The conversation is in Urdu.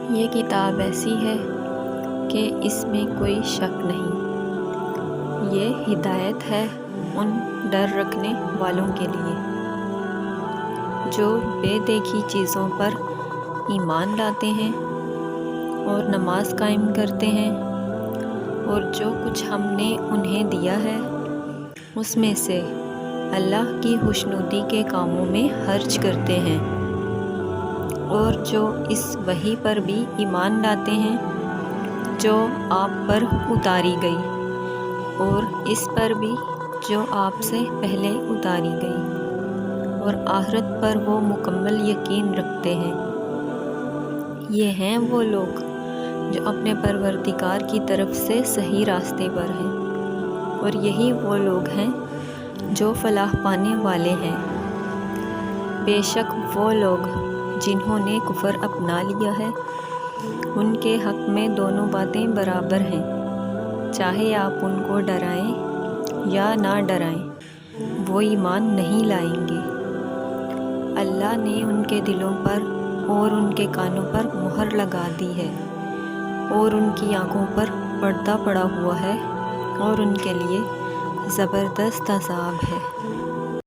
یہ کتاب ایسی ہے کہ اس میں کوئی شک نہیں۔ یہ ہدایت ہے ان ڈر رکھنے والوں کے لیے جو بے دیکھی چیزوں پر ایمان لاتے ہیں اور نماز قائم کرتے ہیں، اور جو کچھ ہم نے انہیں دیا ہے اس میں سے اللہ کی خوشنودی کے کاموں میں خرچ کرتے ہیں، اور جو اس وحی پر بھی ایمان لاتے ہیں جو آپ پر اتاری گئی، اور اس پر بھی جو آپ سے پہلے اتاری گئی، اور آخرت پر وہ مکمل یقین رکھتے ہیں۔ یہ ہیں وہ لوگ جو اپنے پروردگار کی طرف سے صحیح راستے پر ہیں، اور یہی وہ لوگ ہیں جو فلاح پانے والے ہیں۔ بے شک وہ لوگ جنہوں نے کفر اپنا لیا ہے، ان کے حق میں دونوں باتیں برابر ہیں، چاہے آپ ان کو ڈرائیں یا نہ ڈرائیں، وہ ایمان نہیں لائیں گے۔ اللہ نے ان کے دلوں پر اور ان کے کانوں پر مہر لگا دی ہے، اور ان کی آنکھوں پر پردہ پڑا ہوا ہے، اور ان کے لیے زبردست عذاب ہے۔